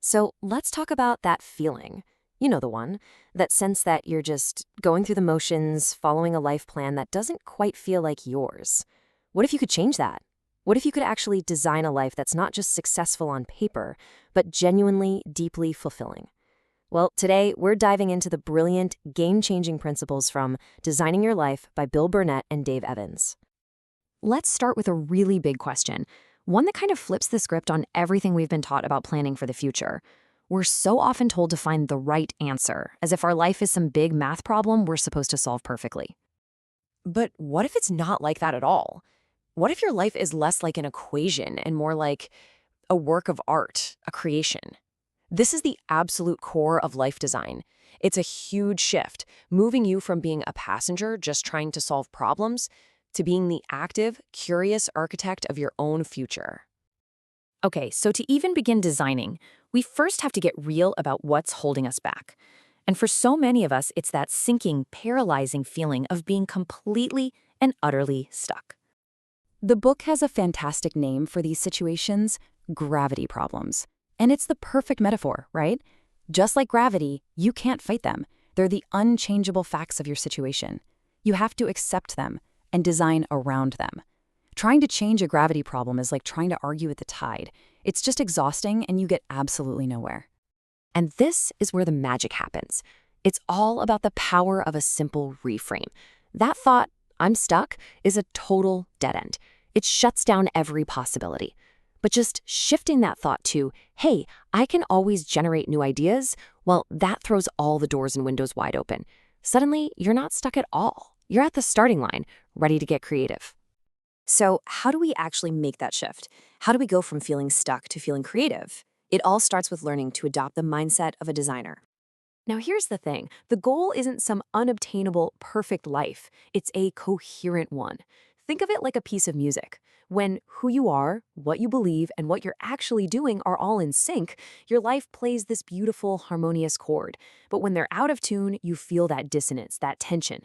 So let's talk about that feeling. You know the one, that sense that you're just going through the motions, following a life plan that doesn't quite feel like yours. What if you could change that? What if you could actually design a life that's not just successful on paper, but genuinely, deeply fulfilling? Well, today we're diving into the brilliant, game-changing principles from Designing Your Life by Bill Burnett and Dave Evans. Let's start with a really big question, one that kind of flips the script on everything we've been taught about planning for the future. We're so often told to find the right answer, as if our life is some big math problem we're supposed to solve perfectly. But what if it's not like that at all? What if your life is less like an equation and more like a work of art, a creation? This is the absolute core of life design. It's a huge shift, moving you from being a passenger just trying to solve problems to being the active, curious architect of your own future. Okay, so to even begin designing, we first have to get real about what's holding us back. And for so many of us, it's that sinking, paralyzing feeling of being completely and utterly stuck. The book has a fantastic name for these situations: gravity problems. And it's the perfect metaphor, right? Just like gravity, you can't fight them. They're the unchangeable facts of your situation. You have to accept them and design around them. Trying to change a gravity problem is like trying to argue with the tide. It's just exhausting and you get absolutely nowhere. And this is where the magic happens. It's all about the power of a simple reframe. That thought, "I'm stuck," is a total dead end. It shuts down every possibility. But just shifting that thought to, "Hey, I can always generate new ideas," well, that throws all the doors and windows wide open. Suddenly, you're not stuck at all. You're at the starting line, ready to get creative. So how do we actually make that shift? How do we go from feeling stuck to feeling creative? It all starts with learning to adopt the mindset of a designer. Now here's the thing. The goal isn't some unobtainable, perfect life. It's a coherent one. Think of it like a piece of music. When who you are, what you believe, and what you're actually doing are all in sync, your life plays this beautiful, harmonious chord. But when they're out of tune, you feel that dissonance, that tension.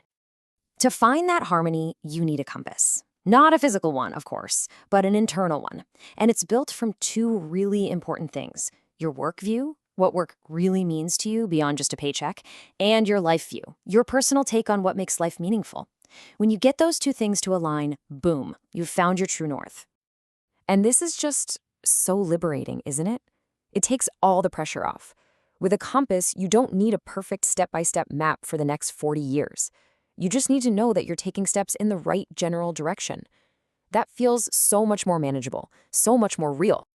To find that harmony, you need a compass. Not a physical one, of course, but an internal one. And it's built from two really important things: your work view, what work really means to you beyond just a paycheck, and your life view, your personal take on what makes life meaningful. When you get those two things to align, boom, you've found your true north. And this is just so liberating, isn't it? It takes all the pressure off. With a compass, you don't need a perfect step-by-step map for the next 40 years. You just need to know that you're taking steps in the right general direction. That feels so much more manageable, so much more real.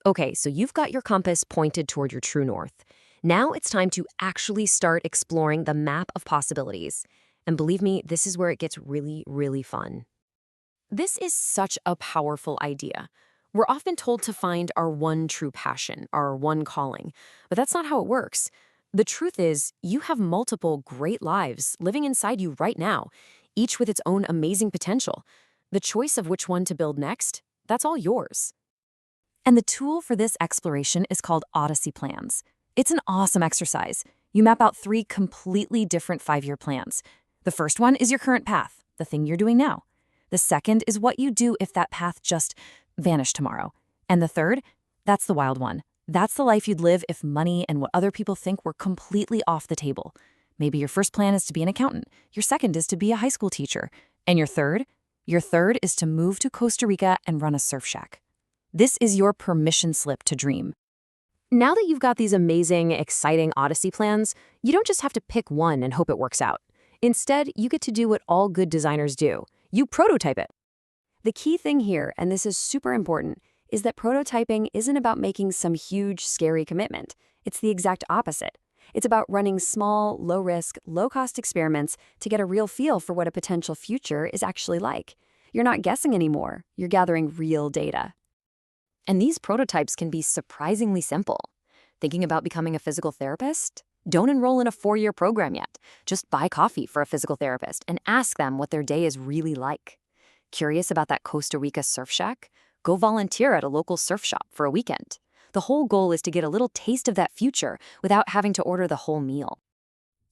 Okay, so you've got your compass pointed toward your true north. Now it's time to actually start exploring the map of possibilities. And believe me, this is where it gets really, really fun. This is such a powerful idea. We're often told to find our one true passion, our one calling, but that's not how it works. The truth is, you have multiple great lives living inside you right now, each with its own amazing potential. The choice of which one to build next, that's all yours. And the tool for this exploration is called Odyssey Plans. It's an awesome exercise. You map out 3 completely different 5-year plans. The first one is your current path, the thing you're doing now. The second is what you do if that path just vanished tomorrow. And the third, that's the wild one. That's the life you'd live if money and what other people think were completely off the table. Maybe your first plan is to be an accountant. Your second is to be a high school teacher. And your third is to move to Costa Rica and run a surf shack. This is your permission slip to dream. Now that you've got these amazing, exciting Odyssey plans, you don't just have to pick one and hope it works out. Instead, you get to do what all good designers do. You prototype it. The key thing here, and this is super important, is that prototyping isn't about making some huge, scary commitment. It's the exact opposite. It's about running small, low-risk, low-cost experiments to get a real feel for what a potential future is actually like. You're not guessing anymore. You're gathering real data. And these prototypes can be surprisingly simple. Thinking about becoming a physical therapist? Don't enroll in a 4-year program yet. Just buy coffee for a physical therapist and ask them what their day is really like. Curious about that Costa Rica surf shack? Go volunteer at a local surf shop for a weekend. The whole goal is to get a little taste of that future without having to order the whole meal.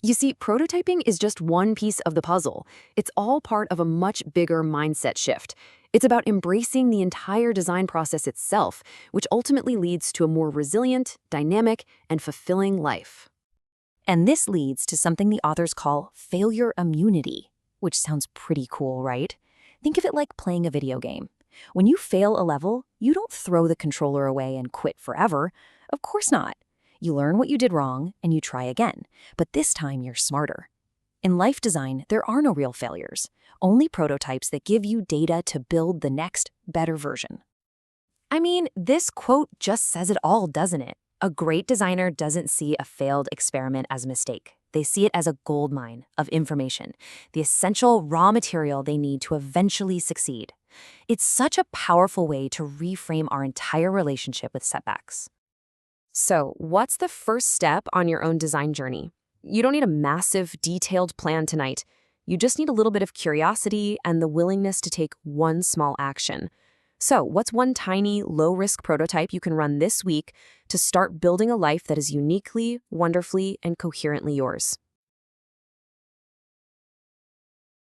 You see, prototyping is just one piece of the puzzle. It's all part of a much bigger mindset shift. It's about embracing the entire design process itself, which ultimately leads to a more resilient, dynamic, and fulfilling life. And this leads to something the authors call failure immunity, which sounds pretty cool, right? Think of it like playing a video game. When you fail a level, you don't throw the controller away and quit forever. Of course not. You learn what you did wrong and you try again, but this time you're smarter. In life design, there are no real failures, only prototypes that give you data to build the next, better version. I mean, this quote just says it all, doesn't it? A great designer doesn't see a failed experiment as a mistake. They see it as a goldmine of information, the essential raw material they need to eventually succeed. It's such a powerful way to reframe our entire relationship with setbacks. So, what's the first step on your own design journey? You don't need a massive, detailed plan tonight. You just need a little bit of curiosity and the willingness to take one small action. So, what's one tiny, low-risk prototype you can run this week to start building a life that is uniquely, wonderfully, and coherently yours?